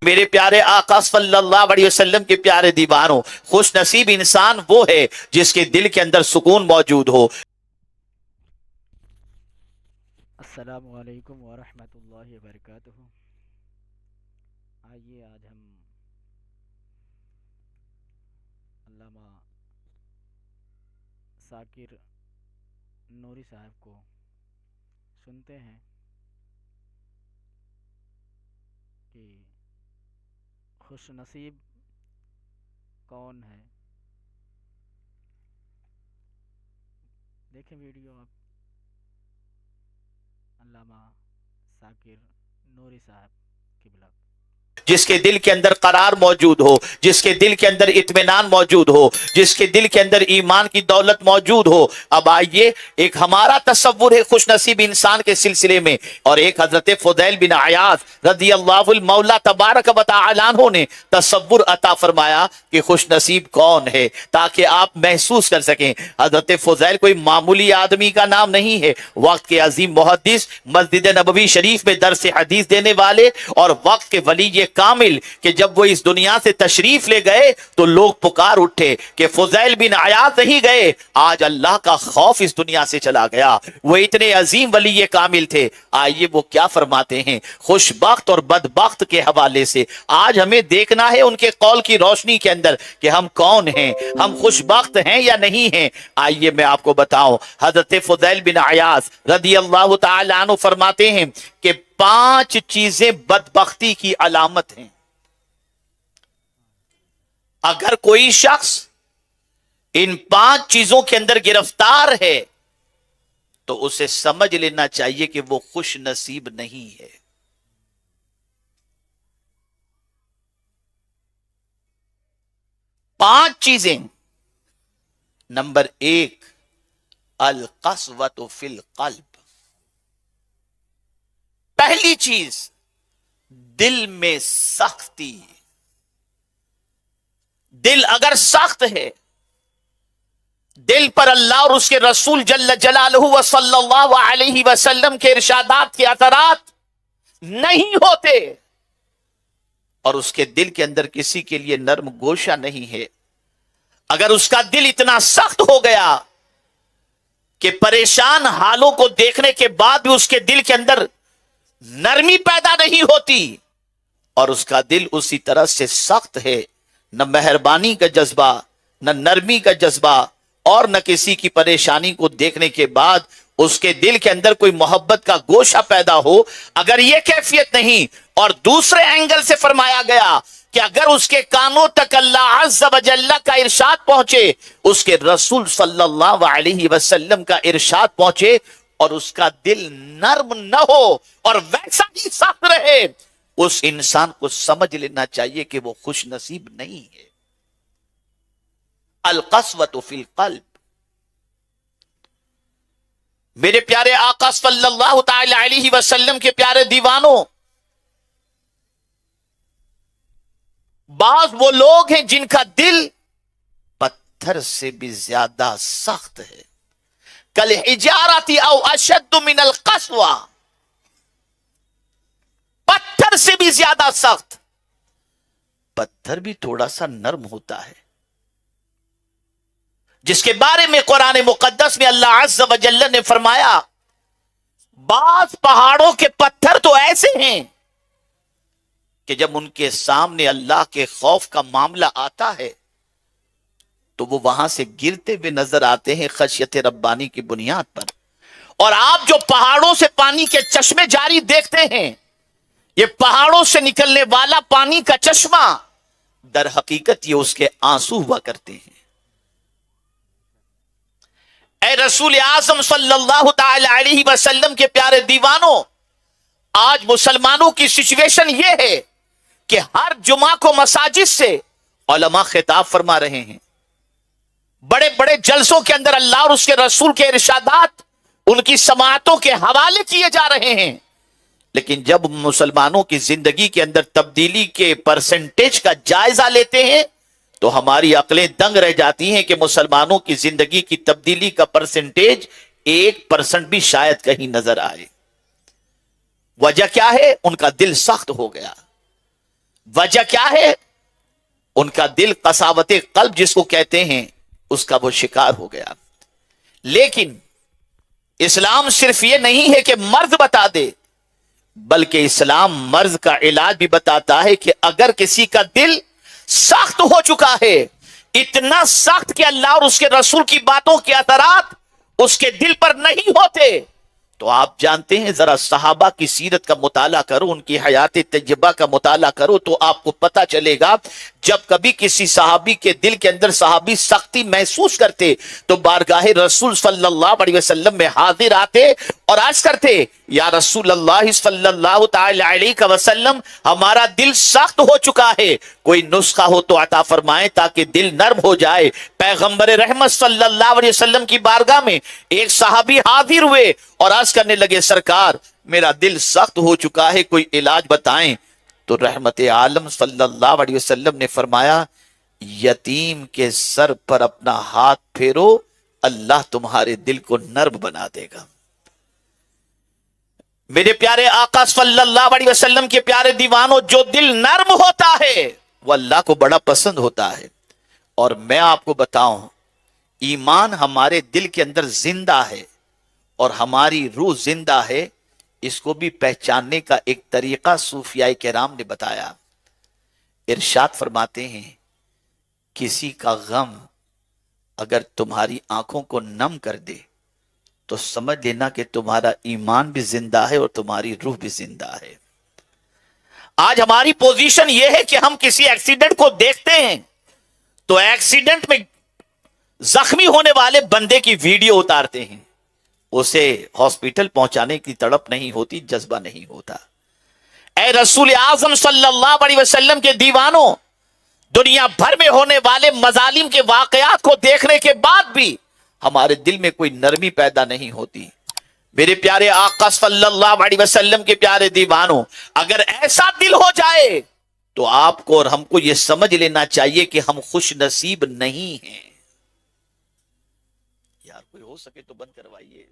میرے پیارے آقا صلی اللہ علیہ وسلم کے پیارے دیوانوں، خوش نصیب انسان وہ ہے جس کے دل کے اندر سکون موجود ہو۔ السلام علیکم ورحمۃ اللہ وبرکاتہ۔ آئیے آج ہم علامہ ذاکر نوری صاحب کو سنتے ہیں کہ خوش نصیب کون ہے۔ دیکھیں ویڈیو آپ، علامہ ذاکر نوری صاحب کی بلاگ۔ جس کے دل کے اندر قرار موجود ہو، جس کے دل کے اندر اطمینان موجود ہو، جس کے دل کے اندر ایمان کی دولت موجود ہو۔ اب آئیے، ایک ہمارا تصور ہے خوش نصیب انسان کے سلسلے میں، اور ایک حضرت فضیل بن عیاض رضی اللہ المولا تبارک و تعالی عنہ نے تصور عطا فرمایا کہ خوش نصیب کون ہے، تاکہ آپ محسوس کر سکیں۔ حضرت فضیل کوئی معمولی آدمی کا نام نہیں ہے، وقت کے عظیم محدث، مسجد نبوی شریف میں درس حدیث دینے والے، اور وقت کے ولی کامل کہ جب وہ اس دنیا سے تشریف لے گئے تو لوگ پکار اٹھے کہ فضیل بن عیاض نہیں گئے، آج اللہ کا خوف اس دنیا سے چلا گیا۔ وہ اتنے عظیم ولی کامل تھے۔ آئیے وہ کیا فرماتے ہیں خوش بخت اور بدبخت کے حوالے سے۔ آج ہمیں دیکھنا ہے ان کے قول کی روشنی کے اندر کہ ہم کون ہیں، ہم خوش بخت ہیں یا نہیں ہیں۔ آئیے میں آپ کو بتاؤں، حضرت فضیل بن عیاض رضی اللہ تعالی عنہ فرماتے ہیں کہ 5 چیزیں بدبختی کی علامت ہیں۔ اگر کوئی شخص ان 5 چیزوں کے اندر گرفتار ہے تو اسے سمجھ لینا چاہیے کہ وہ خوش نصیب نہیں ہے۔ پانچ چیزیں۔ نمبر 1، القسوۃ فی القلب۔ پہلی چیز، دل میں سختی۔ دل اگر سخت ہے، دل پر اللہ اور اس کے رسول جل جلالہ و صلی اللہ علیہ وسلم کے ارشادات کے اثرات نہیں ہوتے، اور اس کے دل کے اندر کسی کے لیے نرم گوشہ نہیں ہے، اگر اس کا دل اتنا سخت ہو گیا کہ پریشان حالوں کو دیکھنے کے بعد بھی اس کے دل کے اندر نرمی پیدا نہیں ہوتی، اور اس کا دل اسی طرح سے سخت ہے، نہ مہربانی کا جذبہ، نہ نرمی کا جذبہ، اور نہ کسی کی پریشانی کو دیکھنے کے بعد اس کے دل کے اندر کوئی محبت کا گوشہ پیدا ہو، اگر یہ کیفیت نہیں، اور دوسرے اینگل سے فرمایا گیا کہ اگر اس کے کانوں تک اللہ عز و جل کا ارشاد پہنچے، اس کے رسول صلی اللہ علیہ وسلم کا ارشاد پہنچے، اور اس کا دل نرم نہ ہو اور ویسا ہی سخت رہے، اس انسان کو سمجھ لینا چاہیے کہ وہ خوش نصیب نہیں ہے۔ القسوۃ فی القلب۔ میرے پیارے آقا صلی اللہ تعالی علیہ وسلم کے پیارے دیوانوں، بعض وہ لوگ ہیں جن کا دل پتھر سے بھی زیادہ سخت ہے، کالحجارۃ او اشد من القسوہ، پتھر سے بھی زیادہ سخت۔ پتھر بھی تھوڑا سا نرم ہوتا ہے، جس کے بارے میں قرآن مقدس میں اللہ عز و جل نے فرمایا بعض پہاڑوں کے پتھر تو ایسے ہیں کہ جب ان کے سامنے اللہ کے خوف کا معاملہ آتا ہے تو وہ وہاں سے گرتے ہوئے نظر آتے ہیں خشیت ربانی کی بنیاد پر۔ اور آپ جو پہاڑوں سے پانی کے چشمے جاری دیکھتے ہیں، یہ پہاڑوں سے نکلنے والا پانی کا چشمہ در حقیقت یہ اس کے آنسو ہوا کرتے ہیں۔ اے رسول اعظم صلی اللہ تعالی علیہ وسلم کے پیارے دیوانوں، آج مسلمانوں کی سچویشن یہ ہے کہ ہر جمعہ کو مساجد سے علماء خطاب فرما رہے ہیں، بڑے بڑے جلسوں کے اندر اللہ اور اس کے رسول کے ارشادات ان کی سماعتوں کے حوالے کیے جا رہے ہیں، لیکن جب مسلمانوں کی زندگی کے اندر تبدیلی کے پرسنٹیج کا جائزہ لیتے ہیں تو ہماری عقلیں دنگ رہ جاتی ہیں کہ مسلمانوں کی زندگی کی تبدیلی کا پرسنٹیج 1% بھی شاید کہیں نظر آئے۔ وجہ کیا ہے؟ ان کا دل سخت ہو گیا۔ وجہ کیا ہے؟ ان کا دل قساوت قلب جس کو کہتے ہیں اس کا وہ شکار ہو گیا. لیکن اسلام صرف یہ نہیں ہے کہ مرض بتا دے، بلکہ اسلام مرض کا علاج بھی بتاتا ہے کہ اگر کسی کا دل سخت ہو چکا ہے، اتنا سخت کہ اللہ اور اس کے رسول کی باتوں کے اثرات اس کے دل پر نہیں ہوتے، تو آپ جانتے ہیں، ذرا صحابہ کی سیرت کا مطالعہ کرو، ان کی حیات طیبہ کا مطالعہ کرو تو آپ کو پتا چلے گا جب کبھی کسی صحابی کے دل کے اندر صحابی سختی محسوس کرتے تو بارگاہ رسول صلی اللہ علیہ وسلم میں حاضر آتے اور عرض کرتے، یا رسول اللہ صلی اللہ تعالی علیہ وسلم، ہمارا دل سخت ہو چکا ہے، کوئی نسخہ ہو تو عطا فرمائیں تاکہ دل نرم ہو جائے. پیغمبر رحمت صلی اللہ علیہ وسلم کی بارگاہ میں ایک صحابی حاضر ہوئے اور عرض کرنے لگے، سرکار میرا دل سخت ہو چکا ہے، کوئی علاج بتائیں. تو رحمت عالم صلی اللہ علیہ وسلم نے فرمایا، یتیم کے سر پر اپنا ہاتھ پھیرو، اللہ تمہارے دل کو نرم بنا دے گا. میرے پیارے آقا صلی اللہ علیہ وسلم کے پیارے دیوانوں، جو دل نرم ہوتا ہے وہ اللہ کو بڑا پسند ہوتا ہے. اور میں آپ کو بتاؤں، ایمان ہمارے دل کے اندر زندہ ہے اور ہماری روح زندہ ہے. اس کو بھی پہچاننے کا ایک طریقہ صوفیاء کرام نے بتایا. ارشاد فرماتے ہیں، کسی کا غم اگر تمہاری آنکھوں کو نم کر دے تو سمجھ لینا کہ تمہارا ایمان بھی زندہ ہے اور تمہاری روح بھی زندہ ہے. آج ہماری پوزیشن یہ ہے کہ ہم کسی ایکسیڈنٹ کو دیکھتے ہیں تو ایکسیڈنٹ میں زخمی ہونے والے بندے کی ویڈیو اتارتے ہیں، اسے ہاسپٹل پہنچانے کی تڑپ نہیں ہوتی، جذبہ نہیں ہوتا. اے رسول اعظم صلی اللہ علیہ وسلم کے دیوانوں، دنیا بھر میں ہونے والے مظالم کے واقعات کو دیکھنے کے بعد بھی ہمارے دل میں کوئی نرمی پیدا نہیں ہوتی. میرے پیارے آقا صلی اللہ علیہ وسلم کے پیارے دیوانوں، اگر ایسا دل ہو جائے تو آپ کو اور ہم کو یہ سمجھ لینا چاہیے کہ ہم خوش نصیب نہیں ہیں. یار کوئی ہو سکے تو بند کروائیے.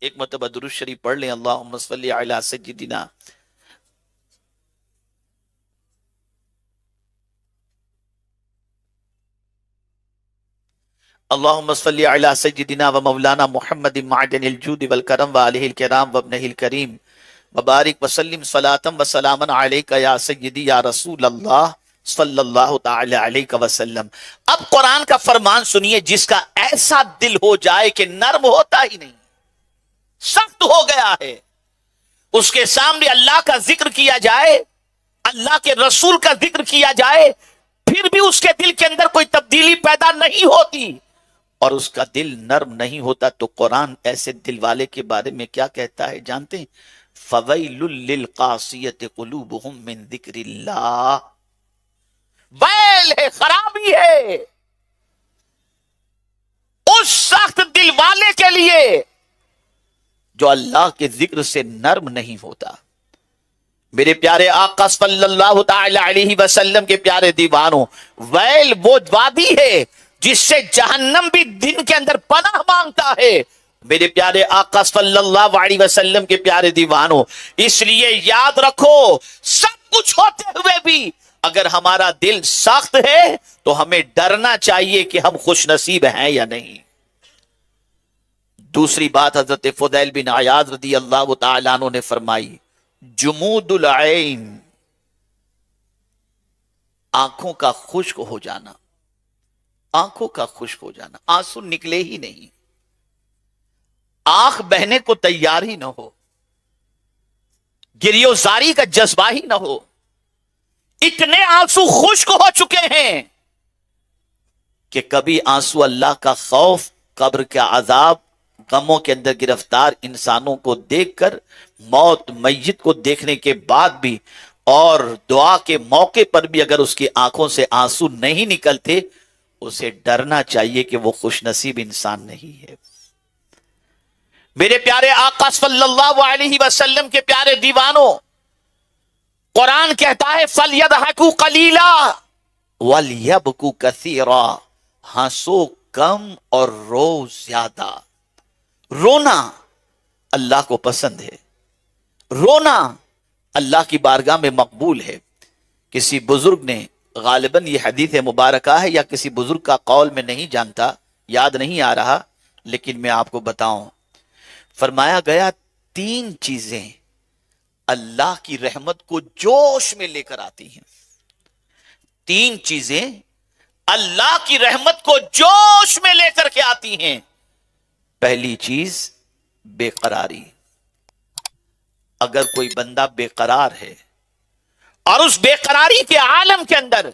ایک مرتبہ درود شریف پڑھ لیں، اللہم صلی علی سیدنا. اللہم صلی علی سیدنا و مولانا محمد معدن الجود والکرم و آلہ الکرام و ابنہ الکریم وبارک وسلم صلاة و سلاما علیکہ یا سیدی یا رسول اللہ صلی اللہ تعالی علیہ وسلم. اب قرآن کا فرمان سنیے، جس کا ایسا دل ہو جائے کہ نرم ہوتا ہی نہیں، سخت ہو گیا ہے، اس کے سامنے اللہ کا ذکر کیا جائے، اللہ کے رسول کا ذکر کیا جائے، پھر بھی اس کے دل کے اندر کوئی تبدیلی پیدا نہیں ہوتی اور اس کا دل نرم نہیں ہوتا، تو قرآن ایسے دل والے کے بارے میں کیا کہتا ہے جانتے ہیں؟ فَوَيْلٌ لِّلْقَاسِيَةِ قُلُوبُهُم مِّن ذِكْرِ اللَّهِ. ویل ہے، خرابی ہے اس سخت دل والے کے لیے جو اللہ کے ذکر سے نرم نہیں ہوتا. میرے پیارے آقا صلی اللہ تعالی علیہ وسلم کے پیارے دیوانوں، ویل وہ وادی ہے جس سے جہنم بھی دن کے اندر پناہ مانگتا ہے. میرے پیارے آقا صلی اللہ علیہ وسلم کے پیارے دیوانوں، اس لیے یاد رکھو، سب کچھ ہوتے ہوئے بھی اگر ہمارا دل سخت ہے تو ہمیں ڈرنا چاہیے کہ ہم خوش نصیب ہیں یا نہیں. دوسری بات حضرت فضیل بن عیاض رضی اللہ تعالیٰ عنہ نے فرمائی، جمود العین، آنکھوں کا خشک ہو جانا، آنکھوں کا خشک ہو جانا، آنسو نکلے ہی نہیں، آنکھ بہنے کو تیار ہی نہ ہو، گریو زاری کا جذبہ ہی نہ ہو، اتنے آنسو خشک ہو چکے ہیں کہ کبھی آنسو اللہ کا خوف، قبر کا عذاب، غموں کے اندر گرفتار انسانوں کو دیکھ کر، موت میت کو دیکھنے کے بعد بھی اور دعا کے موقع پر بھی اگر اس کی آنکھوں سے آنسو نہیں نکلتے، اسے ڈرنا چاہیے کہ وہ خوش نصیب انسان نہیں ہے. میرے پیارے آقا صلی اللہ علیہ وسلم کے پیارے دیوانوں، قرآن کہتا ہے فَلْيَضْحَكُوا قَلِيلًا وَلْيَبْكُوا كَثِيرًا، ہنسو کم اور رو زیادہ. رونا اللہ کو پسند ہے، رونا اللہ کی بارگاہ میں مقبول ہے. کسی بزرگ نے، غالباً یہ حدیث مبارکہ ہے یا کسی بزرگ کا قول میں نہیں جانتا، یاد نہیں آ رہا، لیکن میں آپ کو بتاؤں، فرمایا گیا 3 چیزیں اللہ کی رحمت کو جوش میں لے کر آتی ہیں. 3 چیزیں اللہ کی رحمت کو جوش میں لے کر کے آتی ہیں. پہلی چیز بے قراری. اگر کوئی بندہ بے قرار ہے اور اس بے قراری کے عالم کے اندر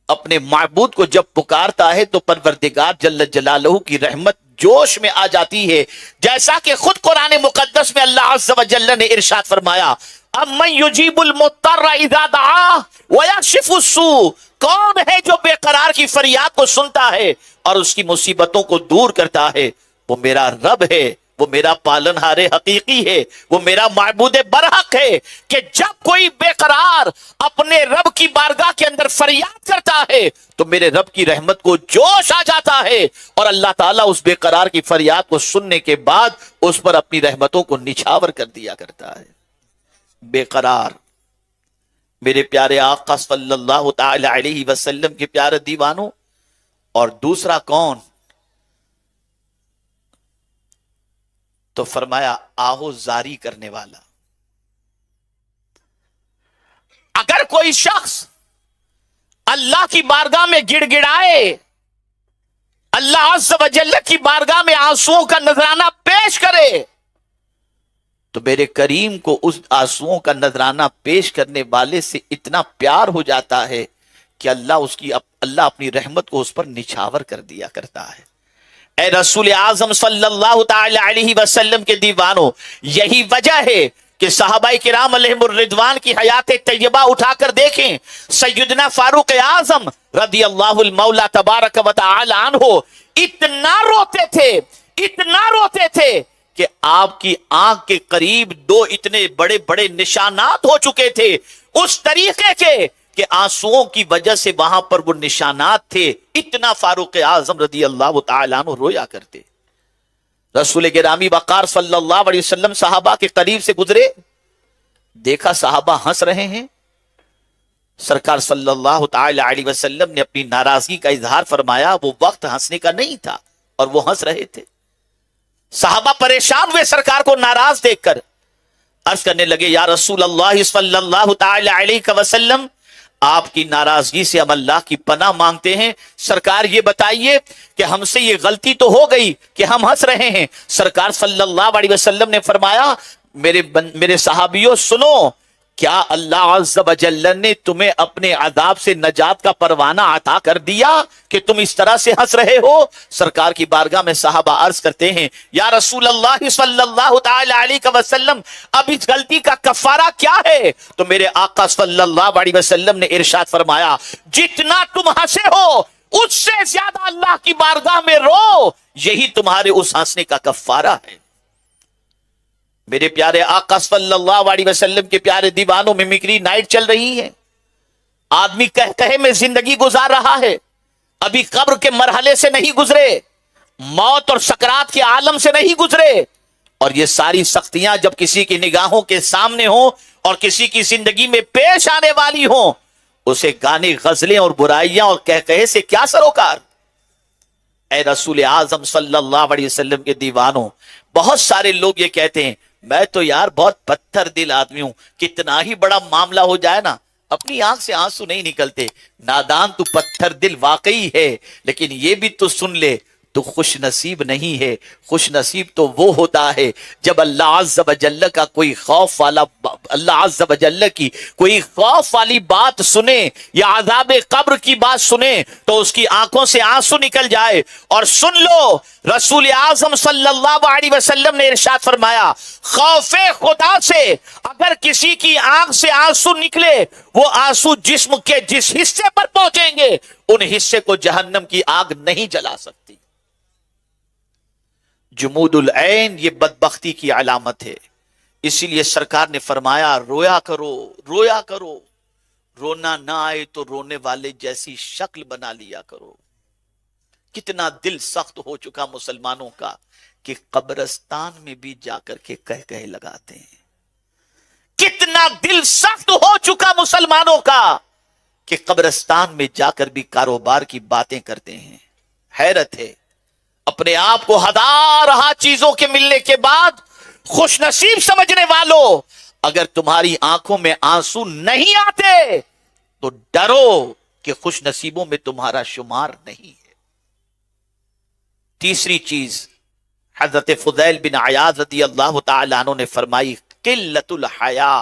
اپنے معبود کو جب پکارتا ہے تو پروردگار جل جلالہ کی رحمت جوش میں آ جاتی ہے. جیسا کہ خود قرآن مقدس میں اللہ عز و جل نے ارشاد فرمایا، امن یجیب المضطر اذا دعاہ ویکشف السوء، کون ہے جو بے قرار کی فریاد کو سنتا ہے اور اس کی مصیبتوں کو دور کرتا ہے؟ وہ میرا رب ہے، وہ میرا پالنہار حقیقی ہے، وہ میرا معبود برحق ہے. کہ جب کوئی بے قرار اپنے رب کی بارگاہ کے اندر فریاد کرتا ہے تو میرے رب کی رحمت کو جوش آ جاتا ہے، اور اللہ تعالیٰ اس بے قرار کی فریاد کو سننے کے بعد اس پر اپنی رحمتوں کو نچھاور کر دیا کرتا ہے. بے قرار. میرے پیارے آقا صلی اللہ تعالی علیہ وسلم کے پیارے دیوانوں. اور دوسرا کون؟ تو فرمایا آہو زاری کرنے والا. اگر کوئی شخص اللہ کی بارگاہ میں گڑ گڑائے، اللہ عز و جل کی بارگاہ میں آنسوؤں کا نذرانہ پیش کرے، تو میرے کریم کو اس آنسوؤں کا نذرانہ پیش کرنے والے سے اتنا پیار ہو جاتا ہے کہ اللہ اپنی رحمت کو اس پر نچھاور کر دیا کرتا ہے. اے رسول اعظم صلی اللہ تعالی علیہ وسلم کے دیوانوں، یہی وجہ ہے کہ صحابہ کرام علیہم الرضوان کی حیات طیبہ اٹھا کر دیکھیں. سیدنا فاروق اعظم رضی اللہ المولا تبارک و تعالی عنہ اتنا روتے تھے کہ آپ کی آنکھ کے قریب 2 اتنے بڑے بڑے نشانات ہو چکے تھے، اس طریقے کے کہ آنسوؤں کی وجہ سے وہاں پر وہ نشانات تھے. اتنا فاروق اعظم رضی اللہ تعالیٰ عنہ رویا کرتے. رسول گرامی وقار صلی اللہ علیہ وسلم صحابہ کے قریب سے گزرے، دیکھا صحابہ ہنس رہے ہیں. سرکار صلی اللہ تعالی علیہ وسلم نے اپنی ناراضگی کا اظہار فرمایا، وہ وقت ہنسنے کا نہیں تھا اور وہ ہنس رہے تھے. صحابہ پریشان ہوئے سرکار کو ناراض دیکھ کر، عرض کرنے لگے یا رسول اللہ صلی اللہ تعالی علیہ وسلم، آپ کی ناراضگی سے ہم اللہ کی پناہ مانگتے ہیں. سرکار یہ بتائیے کہ ہم سے یہ غلطی تو ہو گئی کہ ہم ہنس رہے ہیں. سرکار صلی اللہ علیہ وسلم نے فرمایا میرے صحابیوں سنو، کیا اللہ عز و جل نے تمہیں اپنے عذاب سے نجات کا پروانہ عطا کر دیا کہ تم اس طرح سے ہنس رہے ہو؟ سرکار کی بارگاہ میں صحابہ عرض کرتے ہیں یا رسول اللہ صلی اللہ تعالی علیہ وسلم، اب اس غلطی کا کفارہ کیا ہے؟ تو میرے آقا صلی اللہ علیہ وسلم نے ارشاد فرمایا جتنا تم ہنسے ہو اس سے زیادہ اللہ کی بارگاہ میں رو، یہی تمہارے اس ہنسنے کا کفارہ ہے. میرے پیارے آقا صلی اللہ علیہ وسلم کے پیارے دیوانوں میں مکری نائٹ چل رہی ہے. آدمی کہے میں زندگی گزار رہا ہے، ابھی قبر کے مرحلے سے نہیں گزرے، موت اور سکرات کے عالم سے نہیں گزرے، اور یہ ساری سختیاں جب کسی کی نگاہوں کے سامنے ہوں اور کسی کی زندگی میں پیش آنے والی ہوں، اسے گانے غزلیں اور برائیاں اور کہے سے کیا سروکار. اے رسول اعظم صلی اللہ علیہ وسلم کے دیوانوں، بہت سارے لوگ یہ کہتے ہیں میں تو یار بہت پتھر دل آدمی ہوں، کتنا ہی بڑا معاملہ ہو جائے نا اپنی آنکھ سے آنسو نہیں نکلتے. نادان تو پتھر دل واقعی ہے، لیکن یہ بھی تو سن لے تو خوش نصیب نہیں ہے. خوش نصیب تو وہ ہوتا ہے جب اللہ عز و جل کا کوئی خوف والا، اللہ عز و جل کی کوئی خوف والی بات سنے یا عذاب قبر کی بات سنے تو اس کی آنکھوں سے آنسو نکل جائے. اور سن لو رسول اعظم صلی اللہ علیہ وسلم نے ارشاد فرمایا خوف خدا سے اگر کسی کی آنکھ سے آنسو نکلے، وہ آنسو جسم کے جس حصے پر پہنچیں گے ان حصے کو جہنم کی آگ نہیں جلا سکتی. جمود العین یہ بدبختی کی علامت ہے. اسی لیے سرکار نے فرمایا رویا کرو، رویا کرو، رونا نہ آئے تو رونے والے جیسی شکل بنا لیا کرو. کتنا دل سخت ہو چکا مسلمانوں کا کہ قبرستان میں بھی جا کر کے کہہ لگاتے ہیں. کتنا دل سخت ہو چکا مسلمانوں کا کہ قبرستان میں جا کر بھی کاروبار کی باتیں کرتے ہیں. حیرت ہے. اپنے آپ کو ہزارہا چیزوں کے ملنے کے بعد خوش نصیب سمجھنے والوں، اگر تمہاری آنکھوں میں آنسو نہیں آتے تو ڈرو کہ خوش نصیبوں میں تمہارا شمار نہیں ہے. تیسری چیز حضرت فضیل بن عیاض رضی اللہ تعالی عنہ نے فرمائی، قلت الحیا،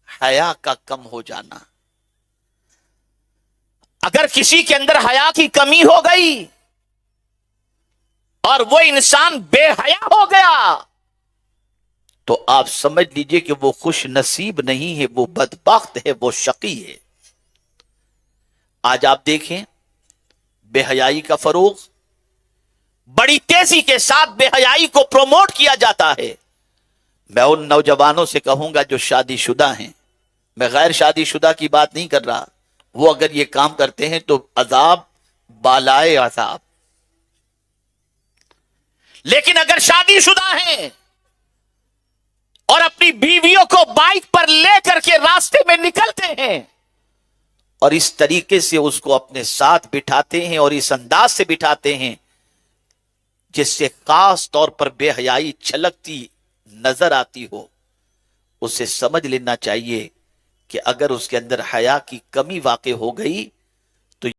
حیا کا کم ہو جانا. اگر کسی کے اندر حیا کی کمی ہو گئی اور وہ انسان بے حیا ہو گیا تو آپ سمجھ لیجئے کہ وہ خوش نصیب نہیں ہے، وہ بدبخت ہے، وہ شقی ہے. آج آپ دیکھیں بے حیائی کا فروغ، بڑی تیزی کے ساتھ بے حیائی کو پروموٹ کیا جاتا ہے. میں ان نوجوانوں سے کہوں گا جو شادی شدہ ہیں، میں غیر شادی شدہ کی بات نہیں کر رہا، وہ اگر یہ کام کرتے ہیں تو عذاب بالائے عذاب. لیکن اگر شادی شدہ ہیں اور اپنی بیویوں کو بائک پر لے کر کے راستے میں نکلتے ہیں اور اس طریقے سے اس کو اپنے ساتھ بٹھاتے ہیں اور اس انداز سے بٹھاتے ہیں جس سے خاص طور پر بے حیائی چھلکتی نظر آتی ہو، اسے سمجھ لینا چاہیے کہ اگر اس کے اندر حیا کی کمی واقع ہو گئی